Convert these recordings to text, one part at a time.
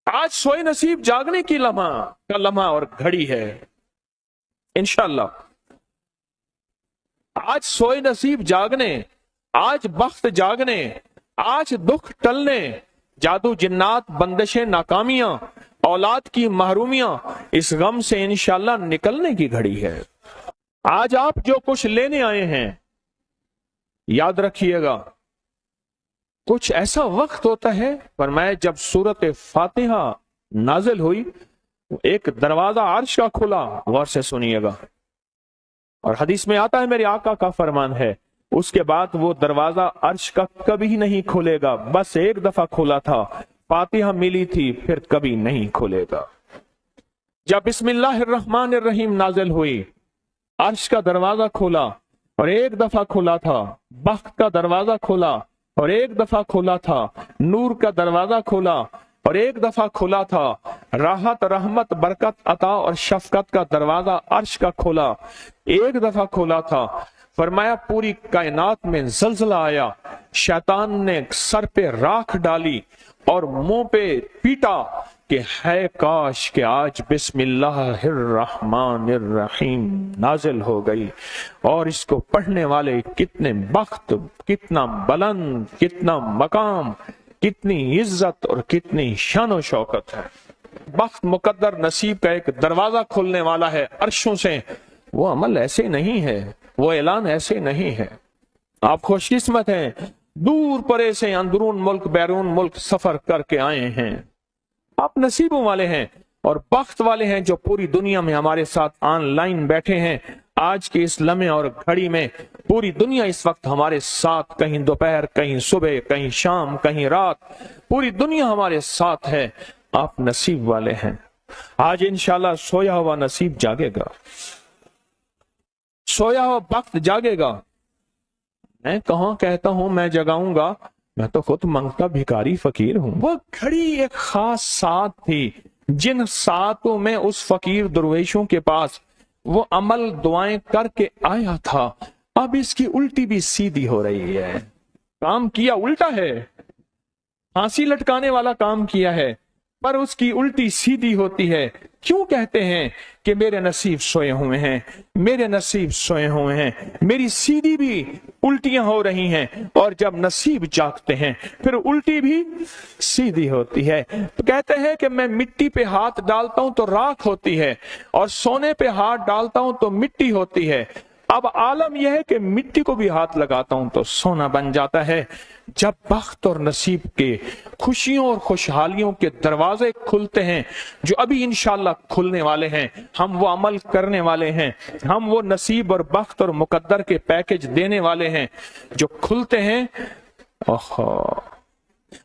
आज सोए नसीब जागने की का लम्हा और घड़ी है इंशाअल्लाह। आज सोए नसीब जागने, आज बख्त जागने, आज दुख टलने, जादू जिन्नात बंदिशें नाकामियां, औलाद की महरूमियां, इस गम से इंशाअल्लाह निकलने की घड़ी है। आज आप जो कुछ लेने आए हैं, याद रखिएगा कुछ ऐसा वक्त होता है, फरमाया जब सूरत फातिहा नाजिल हुई, एक दरवाजा अर्श का खुला, गौर से सुनिएगा, और हदीस में आता है मेरे आका का फरमान है, उसके बाद वो दरवाजा अर्श का कभी नहीं खुलेगा, बस एक दफा खुला था, फातिहा मिली थी, फिर कभी नहीं खुलेगा। जब बिस्मिल्लाहिर्रहमानिर्रहीम नाजिल हुई, अर्श का दरवाजा खुला और एक दफा खुला था, बख्त का दरवाजा खुला और एक दफा खुला था, नूर का दरवाजा खुला और एक दफा खुला था, राहत रहमत बरकत अता और शफकत का दरवाजा अर्श का खुला, एक दफा खुला था। फरमाया पूरी कायनात में जलजला आया, शैतान ने सर पे राख डाली और मुंह पे पीटा कि है काश कि आज बिस्मिल्लाहिर्रहमानिर्रहीम नाजिल हो गई, और इसको पढ़ने वाले कितने बख्त, कितना बुलंद, कितना मकाम, कितनी इज्जत और कितनी शान शौकत है। बख्त मुकद्दर नसीब का एक दरवाजा खुलने वाला है अर्शों से। वो अमल ऐसे नहीं है, वो ऐलान ऐसे नहीं है। आप खुशकिस्मत हैं, दूर परे से अंदरून मुल्क बैरून मुल्क सफर करके आए हैं। आप नसीबों वाले हैं और बख्त वाले हैं जो पूरी दुनिया में हमारे साथ ऑनलाइन बैठे हैं। आज के इस लम्हे और घड़ी में पूरी दुनिया इस वक्त हमारे साथ, कहीं दोपहर, कहीं सुबह, कहीं शाम, कहीं रात, पूरी दुनिया हमारे साथ है। आप नसीब वाले हैं। आज इंशाल्लाह सोया हुआ नसीब जागेगा, सोया हुआ वक्त जागेगा। मैं कहाँ कहता हूं मैं जगाऊंगा, मैं तो खुद मंगता भिखारी फकीर हूं। वो घड़ी एक खास साथ थी, जिन सातों में उस फकीर दरवेशों के पास वो अमल दुआएं करके आया था, अब इसकी उल्टी भी सीधी हो रही है। काम किया उल्टा है, फांसी लटकाने वाला काम किया है, पर उसकी उल्टी सीधी होती है। क्यों कहते हैं कि मेरे नसीब सोए हुए हैं, मेरे नसीब सोए हुए हैं, मेरी सीधी भी उल्टियां हो रही हैं, और जब नसीब जागते हैं फिर उल्टी भी सीधी होती है। तो कहते हैं कि मैं मिट्टी पे हाथ डालता हूं तो राख होती है, और सोने पे हाथ डालता हूं तो मिट्टी होती है। अब आलम यह है कि मिट्टी को भी हाथ लगाता हूं तो सोना बन जाता है। जब बख्त और नसीब के खुशियों और खुशहालियों के दरवाजे खुलते हैं, जो अभी इंशाल्लाह खुलने वाले हैं, हम वो अमल करने वाले हैं, हम वो नसीब और बख्त और मुकद्दर के पैकेज देने वाले हैं जो खुलते हैं।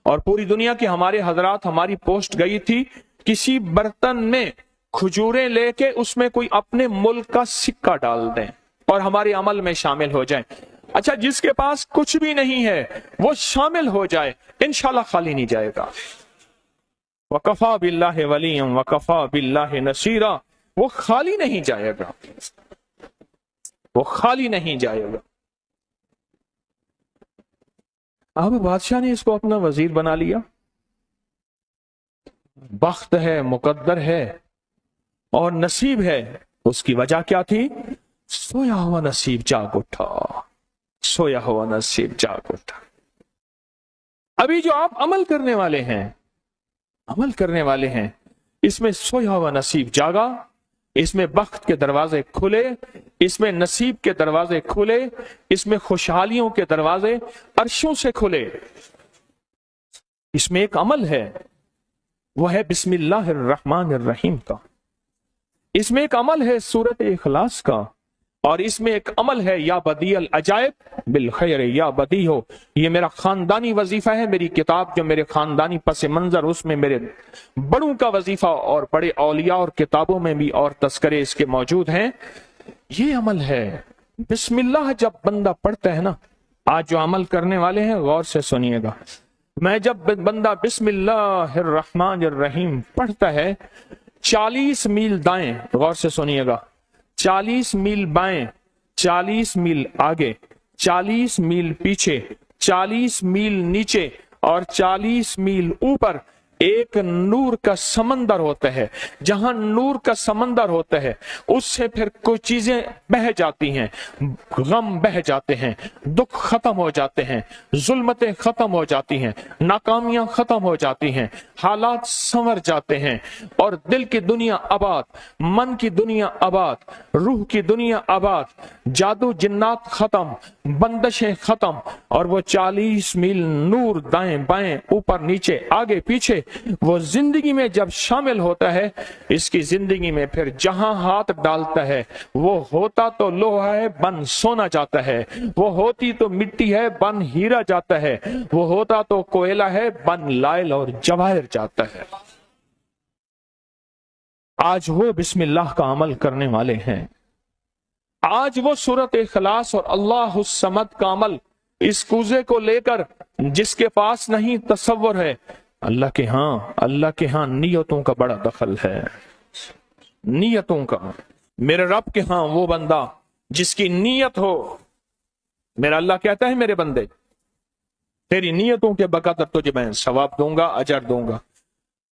और पूरी दुनिया की हमारे हजरात, हमारी पोस्ट गई थी, किसी बर्तन में खजूरें लेके उसमें कोई अपने मुल्क का सिक्का डाल दें और हमारे अमल में शामिल हो जाए। अच्छा, जिसके पास कुछ भी नहीं है वो शामिल हो जाए, इंशाल्लाह खाली नहीं जाएगा। वकफा बिल्लाहि वलिय्यम वकफा बिल्लाहि नसीरा, वो खाली नहीं जाएगा, वो खाली नहीं जाएगा। अब बादशाह ने इसको अपना वजीर बना लिया। बख्त है, मुकद्दर है और नसीब है। उसकी वजह क्या थी? सोया हुआ नसीब जाग उठा, सोया हुआ नसीब जाग उठा। अभी जो आप अमल करने वाले हैं, अमल करने वाले हैं, इसमें सोया हुआ नसीब जागा, इसमें बख्त के दरवाजे खुले, इसमें नसीब के दरवाजे खुले, इसमें खुशहालियों के दरवाजे अर्शों से खुले। इसमें एक अमल है, वो है बिस्मिल्लाहिर्रहमानिर्रहीम का। इसमें एक अमल है सूरत इखलास का, और इसमें एक अमल है या बदीअल अजायब बिल खैर या बदी हो। ये मेरा खानदानी वजीफा है, मेरी किताब जो मेरे खानदानी पस मंजर, उसमें मेरे बड़ों का वजीफा और बड़े औलिया और किताबों में भी और तस्करे इसके मौजूद हैं। ये अमल है बिस्मिल्लाह। जब बंदा पढ़ता है ना, आज जो अमल करने वाले हैं गौर से सुनिएगा, मैं जब बंदा बिस्मिल्लाहिर्रहमानिर्रहीम पढ़ता है, 40 मील दाएं, गौर से सुनिएगा, 40 मील बाएं, 40 मील आगे, 40 मील पीछे, 40 मील नीचे और 40 मील ऊपर एक नूर का समंदर होता है, जहां नूर का समंदर होता है उससे फिर कोई चीजें बह जाती हैं, गम बह जाते हैं, दुख खत्म हो जाते हैं, जुल्मतें खत्म हो जाती हैं, नाकामियां खत्म हो जाती हैं, हालात संवर जाते हैं और दिल की दुनिया आबाद, मन की दुनिया आबाद, रूह की दुनिया आबाद, जादू जिन्नात खत्म, बंदशें खत्म और वो 40 मील नूर दाएं बाएं ऊपर नीचे आगे पीछे वो जिंदगी में जब शामिल होता है, इसकी जिंदगी में फिर जहां हाथ डालता है वो होता तो लोहा है बन सोना जाता है, वो होती तो मिट्टी है बन हीरा जाता है, वो होता तो कोयला है बन लाइल और जवाहिर जाता है। आज वो बिस्मिल्लाह का अमल करने वाले हैं, आज वो सूरत इखलास और अल्लाह समद का अमल इस कूजे को लेकर जिसके पास नहीं तसव्वुर है, अल्लाह के हां नियतों का बड़ा दखल है, नियतों का। मेरे रब के हां वो बंदा जिसकी नीयत हो, मेरा अल्लाह कहता है मेरे बंदे तेरी नियतों के बकदर तुझे मैं सवाब दूंगा, अजर दूंगा।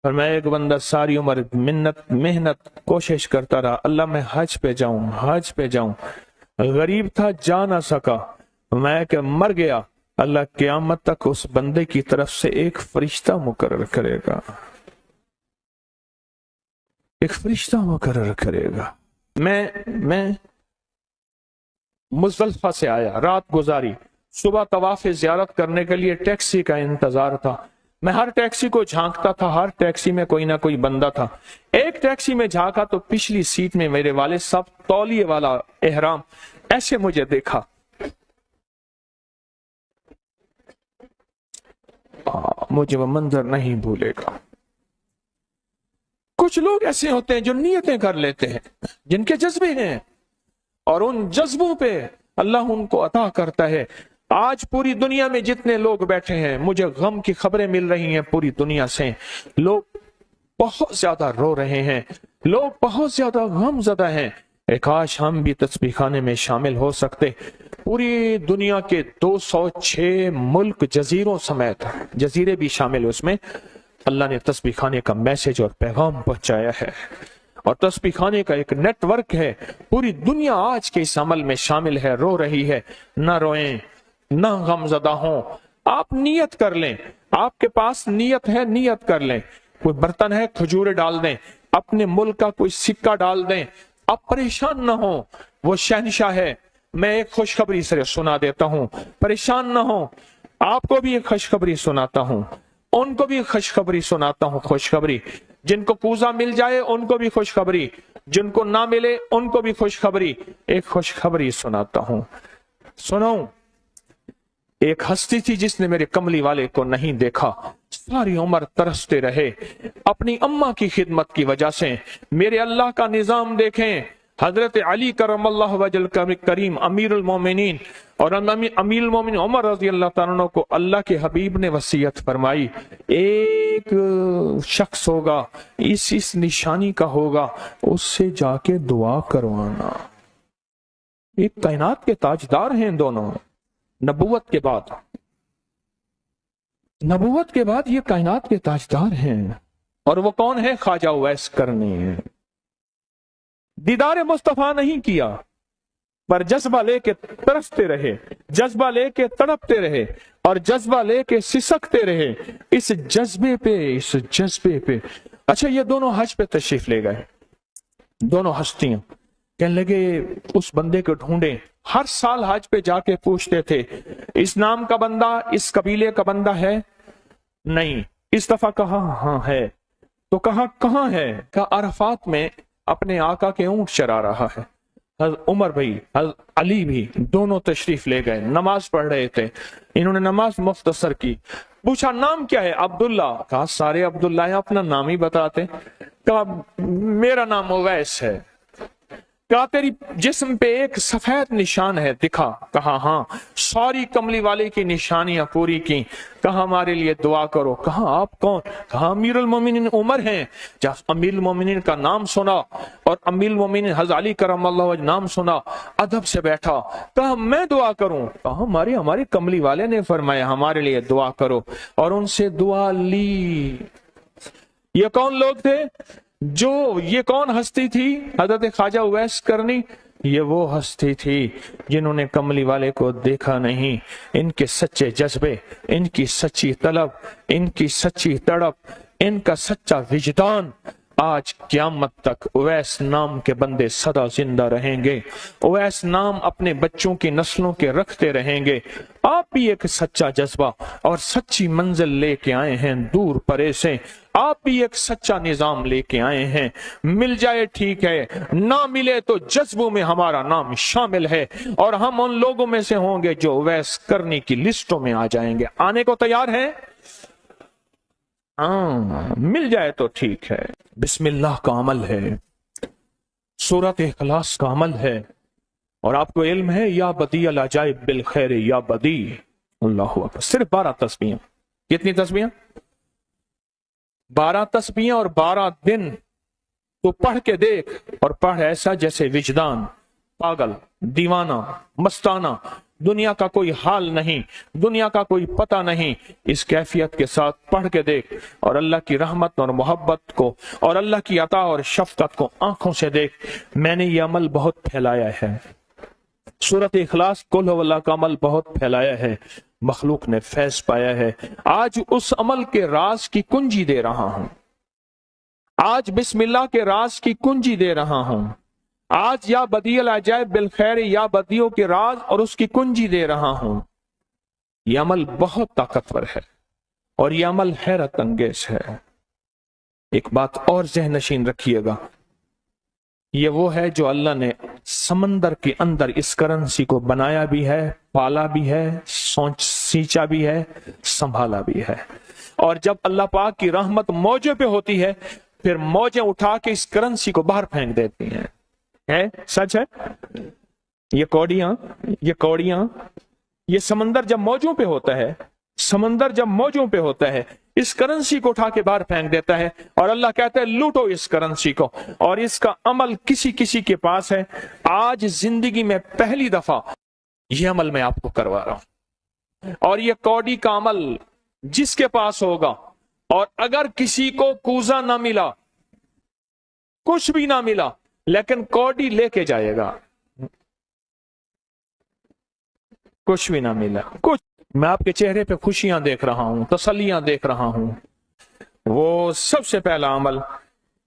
और मैं एक बंदा सारी उम्र मेहनत कोशिश करता रहा, अल्लाह मैं हज पे जाऊं, गरीब था जा ना सका, मैं क्या मर गया, अल्लाह क़यामत तक उस बंदे की तरफ से एक फरिश्ता मुकर्रर करेगा, एक फरिश्ता मुकर्रर करेगा। मैं मुज़दलिफ़ा से आया, रात गुजारी, सुबह तवाफ़ ज़ियारत करने के लिए टैक्सी का इंतजार था। मैं हर टैक्सी को झांकता था, हर टैक्सी में कोई ना कोई बंदा था। एक टैक्सी में झांका तो पिछली सीट में मेरे वालिद साहब तौलिए वाला एहराम, ऐसे मुझे देखा, मुझे वो मंजर नहीं भूलेगा। कुछ लोग ऐसे होते हैं जो नियतें कर लेते हैं, जिनके जज्बे हैं और उन जज्बों पे अल्लाह उनको अता करता है। आज पूरी दुनिया में जितने लोग बैठे हैं, मुझे गम की खबरें मिल रही हैं पूरी दुनिया से, लोग बहुत ज्यादा रो रहे हैं, लोग बहुत ज्यादा गमज़दा हैं। काश हम भी तस्बीह खाने में शामिल हो सकते। पूरी दुनिया के 206 मुल्क जजीरों समेत, जजीरे भी शामिल उसमें, अल्लाह ने तस्बीह खाने का मैसेज और पैगाम पहुंचाया है और तस्बीह खाने का एक नेटवर्क है। पूरी दुनिया आज के इस अमल में शामिल है, रो रही है। ना रोएं, ना गमज़दा हों, आप नियत कर लें, आपके पास नियत है, नियत कर लें। कोई बर्तन है, खजूरें डाल दें, अपने मुल्क का कोई सिक्का डाल दें, आप परेशान ना हो, वो शहनशाह है। मैं एक खुशखबरी से सुना देता हूं, परेशान ना हो, आपको भी एक खुशखबरी सुनाता हूं, उनको भी खुशखबरी सुनाता हूं। खुशखबरी, जिनको कूजा मिल जाए उनको भी खुशखबरी, जिनको ना मिले उनको भी खुशखबरी। एक खुशखबरी सुनाता हूं, सुनो। एक हस्ती थी जिसने मेरे कमली वाले को नहीं देखा, सारी उम्र तरसते रहे अपनी अम्मा की खिदमत की वजह से। मेरे अल्लाह का निजाम देखें, हजरत अली करमल्लाहु वजल करीम अमीरुल मोमिनीन और अमीरुल मोमिनीन उमर रज़ी अल्लाह तआला अन्हु को अल्लाह के हबीब ने वसीयत फरमाई, एक शख्स होगा, इस निशानी का होगा, उससे जाके दुआ करवाना। एक कायनात के ताजदार हैं दोनों, नबूवत के बाद ये कायनात के ताजदार हैं। और वो कौन है? ख्वाजा उवैस करनी है। दीदार मुस्तफा नहीं किया, पर जज्बा लेके तरसते रहे, जज्बा लेके तड़पते रहे और जज्बा लेके सिसकते रहे। इस जज्बे पे अच्छा, ये दोनों हज पे तशरीफ ले गए, दोनों हस्तियां। कहने लगे उस बंदे को ढूंढे। हर साल हज पे जाके पूछते थे, इस नाम का बंदा, इस कबीले का बंदा है? नहीं। इस दफा कहा हाँ है। तो कहा कहाँ है? कहा अरफात में अपने आका के ऊंट चरा रहा है। उमर भाई, अली भी, दोनों तशरीफ ले गए, नमाज पढ़ रहे थे। इन्होंने नमाज मुख्तसर की। पूछा नाम क्या है? अब्दुल्ला। कहा सारे अब्दुल्ला है, अपना नाम ही बताते। कहा मेरा नाम उवैस है। कहा तेरी जिस्म पे एक सफेद निशान है, दिखा। कहा हाँ। सारी कमली वाले की निशानियां पूरी की। कहा हमारे लिए दुआ करो। कहा आप कौन? कहा अमीरुल मोमिनीन उमर हैं। जब अमीरुल मोमिनीन का नाम सुना और अमीरुल मोमिनीन हज़रत अली करमल्लाहु वजह नाम सुना, अदब से बैठा। कहा मैं दुआ करूं? कहा हमारे कमली वाले ने फरमाया हमारे लिए दुआ करो, और उनसे दुआ ली। یہ کون لوگ تھے؟ یہ کون ہستی تھی؟ حضرت خواجہ اویس کرنی۔ یہ وہ ہستی تھی جنہوں نے کملی والے کو دیکھا نہیں۔ ان کے سچے جذبے، ان کی سچی طلب، ان کی سچی تڑپ، ان کا سچا وجدان، آج قیامت تک اویس نام کے بندے سدا زندہ رہیں گے۔ اویس نام اپنے بچوں کی نسلوں کے رکھتے رہیں گے۔ آپ بھی ایک سچا جذبہ اور سچی منزل لے کے آئے ہیں دور پرے سے۔ آپ بھی ایک سچا نظام لے کے آئے ہیں۔ مل جائے ٹھیک ہے، نہ ملے تو جذبوں میں ہمارا نام شامل ہے، اور ہم ان لوگوں میں سے ہوں گے جو اویس کرنی کی لسٹوں میں آ جائیں گے۔ آنے کو تیار ہیں؟ مل جائے تو ٹھیک ہے۔ بسم اللہ کا عمل ہے، سورۃ اخلاص کا عمل ہے، اور آپ کو علم ہے یا بدیع العجائب بالخیر یا بدیع۔ اللہ اکبر۔ صرف 12 تسبیحیں۔ کتنی تسبیحیں؟ 12 تسبیحیں اور 12 دن تو پڑھ کے دیکھ، اور پڑھ ایسا جیسے وجدان پاگل، دیوانہ، مستانہ، دنیا کا کوئی حال نہیں، دنیا کا کوئی پتہ نہیں، اس کیفیت کے ساتھ پڑھ کے دیکھ، اور اللہ کی رحمت اور محبت کو اور اللہ کی عطا اور شفقت کو آنکھوں سے دیکھ۔ میں نے یہ عمل بہت پھیلایا ہے، سورۃ اخلاص قل هو اللہ کا عمل بہت پھیلایا ہے، مخلوق نے فیض پایا ہے۔ آج اس عمل کے راز کی کنجی دے رہا ہوں، آج بسم اللہ کے راز کی کنجی دے رہا ہوں، آج یا بدیع العجائب بالخیر یا بدیعوں کے راز اور اس کی کنجی دے رہا ہوں۔ یہ عمل بہت طاقتور ہے اور یہ عمل حیرت انگیز ہے۔ ایک بات اور ذہن نشین رکھیے گا، یہ وہ ہے جو اللہ نے سمندر کے اندر اس کرنسی کو بنایا بھی ہے، پالا بھی ہے، سینچا بھی ہے، سنبھالا بھی ہے، اور جب اللہ پاک کی رحمت موجوں پہ ہوتی ہے پھر موجیں اٹھا کے اس کرنسی کو باہر پھینک دیتی ہیں۔ ہے سچ ہے؟ یہ کوڑیاں یہ سمندر جب موجوں پہ ہوتا ہے، سمندر جب موجوں پہ ہوتا ہے اس کرنسی کو اٹھا کے باہر پھینک دیتا ہے، اور اللہ کہتا ہے لوٹو اس کرنسی کو، اور اس کا عمل کسی کے پاس ہے۔ آج زندگی میں پہلی دفعہ یہ عمل میں آپ کو کروا رہا ہوں، اور یہ کوڑی کا عمل جس کے پاس ہوگا، اور اگر کسی کو کوزہ نہ ملا، کچھ بھی نہ ملا، لیکن کوڑی لے کے جائے گا، کچھ بھی نہ ملا، کچھ میں آپ کے چہرے پہ خوشیاں دیکھ رہا ہوں، تسلیاں دیکھ رہا ہوں۔ وہ سب سے پہلا عمل،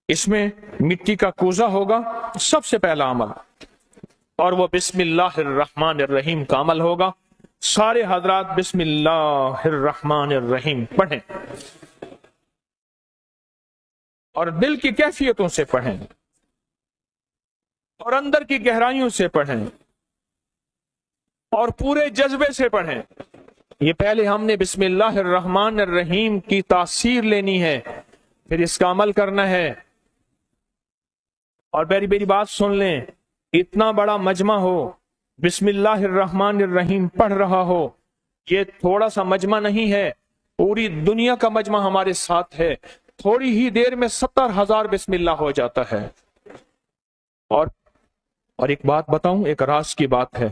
اس میں مٹی کا کوزہ ہوگا، سب سے پہلا عمل، اور وہ بسم اللہ الرحمن الرحیم کا عمل ہوگا۔ سارے حضرات بسم اللہ الرحمن الرحیم پڑھیں، اور دل کی کیفیتوں سے پڑھیں، اور اندر کی گہرائیوں سے پڑھیں، اور پورے جذبے سے پڑھیں۔ یہ پہلے ہم نے بسم اللہ الرحمن الرحیم کی تاثیر لینی ہے، پھر اس کا عمل کرنا ہے۔ اور میری بات سن لیں، اتنا بڑا مجمع ہو، بسم اللہ الرحمن الرحیم پڑھ رہا ہو، یہ تھوڑا سا مجمع نہیں ہے، پوری دنیا کا مجمع ہمارے ساتھ ہے، تھوڑی ہی دیر میں 70,000 بسم اللہ ہو جاتا ہے۔ اور ایک بات بتاؤں، ایک راز کی بات ہے،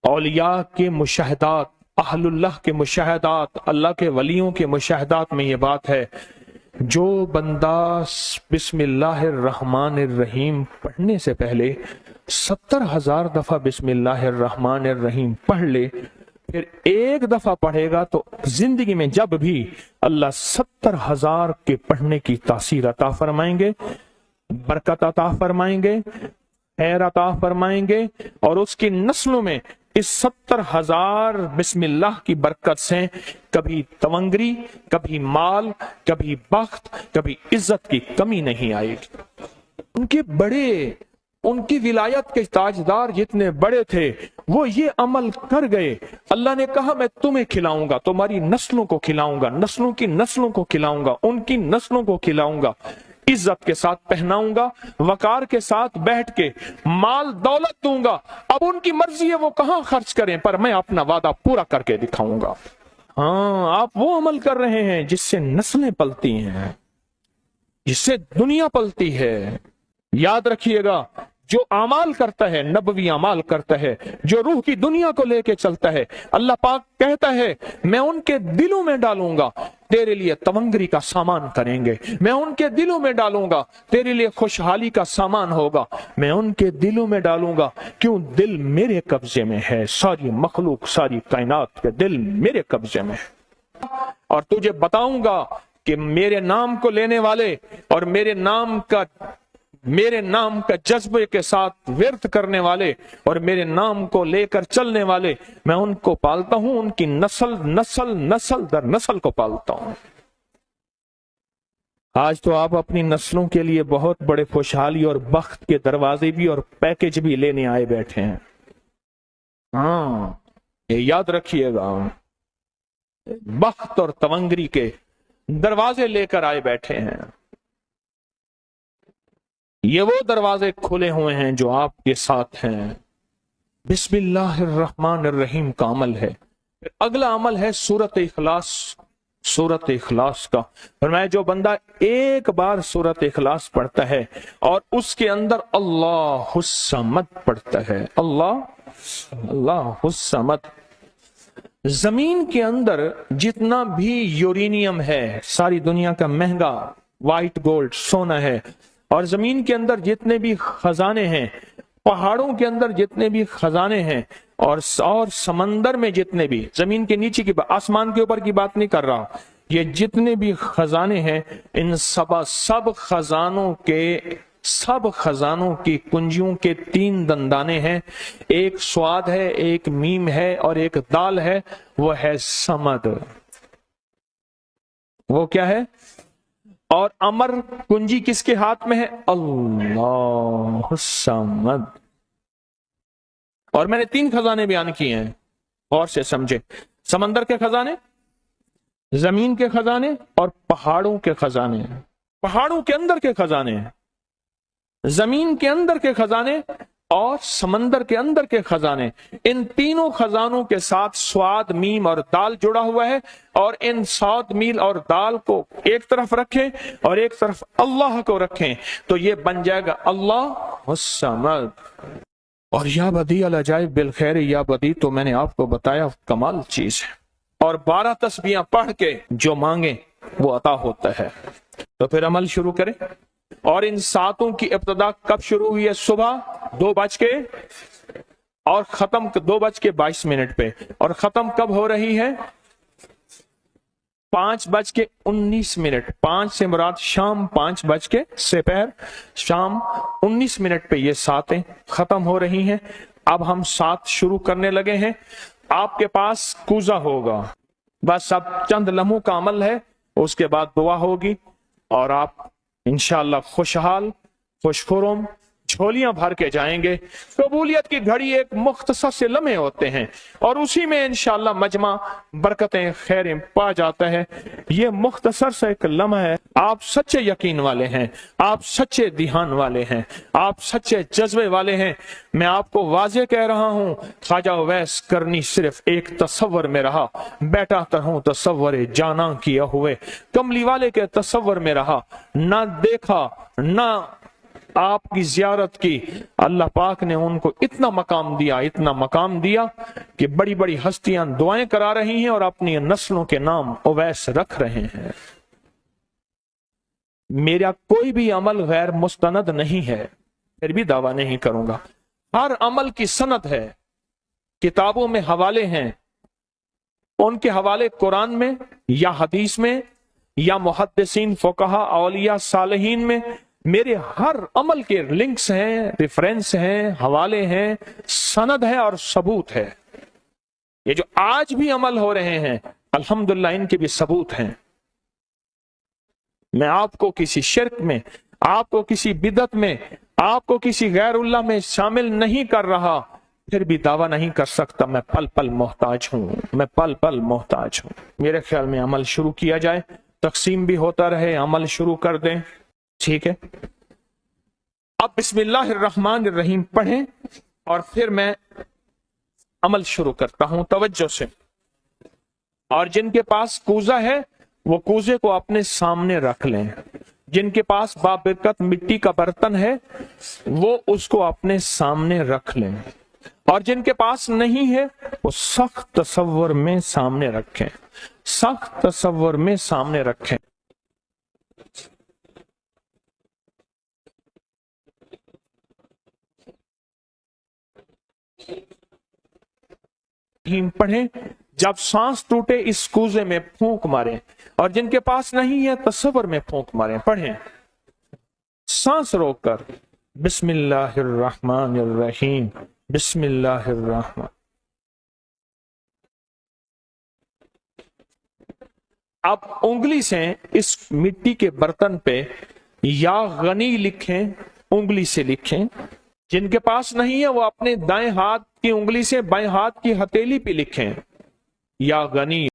اولیاء کے مشاہدات، اہل اللہ کے مشاہدات، اللہ کے ولیوں کے مشاہدات میں یہ بات ہے، جو بندہ بسم اللہ الرحمن الرحیم پڑھنے سے پہلے 70,000 دفعہ بسم اللہ الرحمن الرحیم پڑھ لے، پھر ایک دفعہ پڑھے گا تو زندگی میں جب بھی اللہ 70,000 کے پڑھنے کی تاثیر عطا فرمائیں گے، برکت عطا فرمائیں گے، خیر عطا فرمائیں گے، اور اس کی نسلوں میں اس 70,000 بسم اللہ کی برکت سے کبھی تونگری، کبھی مال، کبھی بخت، کبھی عزت کی کمی نہیں آئے گی۔ ان کی ولایت کے تاجدار جتنے بڑے تھے وہ یہ عمل کر گئے، اللہ نے کہا میں تمہیں کھلاؤں گا، تمہاری نسلوں کو کھلاؤں گا، نسلوں کی نسلوں کو کھلاؤں گا، ان کی نسلوں کو کھلاؤں گا، عزت کے ساتھ پہناؤں گا، وقار کے ساتھ بیٹھ کے مال دولت دوں گا، اب ان کی مرضی ہے وہ کہاں خرچ کریں، پر میں اپنا وعدہ پورا کر کے دکھاؤں گا۔ ہاں، آپ وہ عمل کر رہے ہیں جس سے نسلیں پلتی ہیں، جس سے دنیا پلتی ہے۔ یاد رکھیے گا، जो अमाल करता है, नबवी अमाल करता है, जो रूह की दुनिया को लेके चलता है, अल्लाह पाक कहता है मैं उनके दिलों में डालूंगा, तेरे लिए तवंगरी का सामान करेंगे, मैं उनके दिलों में डालूंगा, तेरे लिए खुशहाली का सामान होगा, मैं उनके दिलों में डालूंगा। क्यों? दिल मेरे कब्जे में है, सारी मखलूक, सारी कायनात के दिल मेरे कब्जे में है। और तुझे बताऊंगा कि मेरे नाम को लेने वाले और मेरे नाम का जज्बे के साथ व्यर्थ करने वाले और मेरे नाम को लेकर चलने वाले, मैं उनको पालता हूं, उनकी नस्ल दर नस्ल को पालता हूं। आज तो आप अपनी नस्लों के लिए बहुत बड़े खुशहाली और बख्त के दरवाजे भी और पैकेज भी लेने आए बैठे हैं। हाँ, ये याद रखिएगा, बख्त और तवंगरी के दरवाजे लेकर आए बैठे हैं। ये वो दरवाजे खुले हुए हैं जो आपके साथ हैं। बिस्मिल्लाहिर्रहमानिर्रहीम का अमल है। फिर अगला अमल है सूरत इखलास। सूरत इखलास का फरमाया जो बंदा एक बार सूरत इखलास पढ़ता है और उसके अंदर अल्लाहुस्समद पढ़ता है, अल्लाहुस्समद, जमीन के अंदर जितना भी यूरेनियम है, सारी दुनिया का महंगा व्हाइट गोल्ड सोना है, और जमीन के अंदर जितने भी खजाने हैं, पहाड़ों के अंदर जितने भी खजाने हैं, और समंदर में जितने भी, जमीन के नीचे की, आसमान के ऊपर की बात नहीं कर रहा, ये जितने भी खजाने हैं, इन सब खजानों की कुंजियों के 3 दंदाने हैं। एक स्वाद है, एक मीम है और एक दाल है, वो है समद। वो क्या है? और अमर कुंजी किसके हाथ में है? अल्लाह समद। और मैंने 3 खजाने बयान किए हैं, और से समझे। समंदर के खजाने, जमीन के खजाने और पहाड़ों के खजाने। पहाड़ों के अंदर के खजाने, जमीन के अंदर के खजाने और समंदर के अंदर के खजाने। इन तीनों खजानों के साथ स्वाद, मीम और दाल जुड़ा हुआ है, और इन स्वाद, मील और दाल को एक तरफ रखें और एक तरफ अल्लाह को रखें, तो ये बन जाएगा अल्लाहुस्समद। और या बदी अल अजाइब बिल खैर, या बदी तो मैंने आपको बताया कमाल चीज है। और 12 तस्बीहां पढ़ के जो मांगे वो अता होता है। तो फिर अमल शुरू करें। और इन 7 की इब्तिदा कब शुरू हुई है? सुबह 2 बज के और खत्म 2:22 पे, और खत्म कब हो रही है? 5:19। 5 से मुराद शाम 5 बज के सेपहर शाम 19 पे ये 7 खत्म हो रही हैं। अब हम 7 शुरू करने लगे हैं। आपके पास कूजा होगा, बस अब चंद लम्हों का अमल है, उसके बाद दुआ होगी और आप इंशाअल्लाह खुशहाल, खुशखुरम, झोलियां भर के जाएंगे। कबूलियत की घड़ी एक मुख्तसर से लम्हे होते हैं और उसी में इंशाअल्लाह मजमा बरकतें, खैरें पा जाता है। ये मुख्तसर से एक लम्हा है। आप सच्चे यकीन वाले हैं, आप सच्चे ध्यान वाले हैं, आप सच्चे जज्बे वाले हैं। मैं आपको वाजे कह रहा हूं, ख्वाजा उवैस करनी सिर्फ एक तसव्वुर में रहा, बैठा तरहूं तसव्वुर जाना किया हुए, कमली वाले के तसव्वुर में रहा, ना देखा ना आपकी जियारत की। अल्लाह पाक ने उनको इतना मकाम दिया कि बड़ी बड़ी हस्तियां दुआएं करा रही हैं और अपनी नस्लों के नाम उवैस रख रहे हैं। मेरा कोई भी अमल गैर मुस्तनद नहीं है, फिर भी दावा नहीं करूंगा। हर अमल की सनद है, किताबों में हवाले हैं, उनके हवाले कुरान में या हदीस में या मुहद्दिसीन, फुकहा, औलिया, सालिहीन में मेरे हर अमल के लिंक्स हैं, रेफरेंस हैं, हवाले हैं, सनद है और सबूत है। ये जो आज भी अमल हो रहे हैं अल्हम्दुलिल्लाह इनके भी सबूत हैं। मैं आपको किसी शिर्क में, आपको किसी बिदत में, आपको किसी गैरुल्लाह में शामिल नहीं कर रहा, फिर भी दावा नहीं कर सकता मैं पल पल मोहताज हूं, मैं पल पल मोहताज हूं। मेरे ख्याल में अमल शुरू किया जाए, तकसीम भी होता रहे, अमल शुरू कर दें, ठीक है। अब बिस्मिल्लाहिर्रहमानिर्रहीम पढ़ें और फिर मैं अमल शुरू करता हूं तवज्जो से। और जिनके पास कूजा है वो कूजे को अपने सामने रख लें। جن کے پاس بابرکت مٹی کا برتن ہے وہ اس کو اپنے سامنے رکھ لیں، اور جن کے پاس نہیں ہے وہ سخت تصور میں سامنے رکھیں، سخت تصور میں سامنے رکھیں۔ پڑھیں، جب سانس ٹوٹے اس کوزے میں پھونک ماریں، اور جن کے پاس نہیں ہے تصور میں پھونک ماریں۔ پڑھیں سانس روک کر، بسم اللہ الرحمن الرحیم، بسم اللہ الرحمن۔ اب انگلی سے اس مٹی کے برتن پہ یا غنی لکھیں، انگلی سے لکھیں۔ جن کے پاس نہیں ہے وہ اپنے دائیں ہاتھ کی انگلی سے بائیں ہاتھ کی ہتھیلی پہ لکھیں، یا غنی۔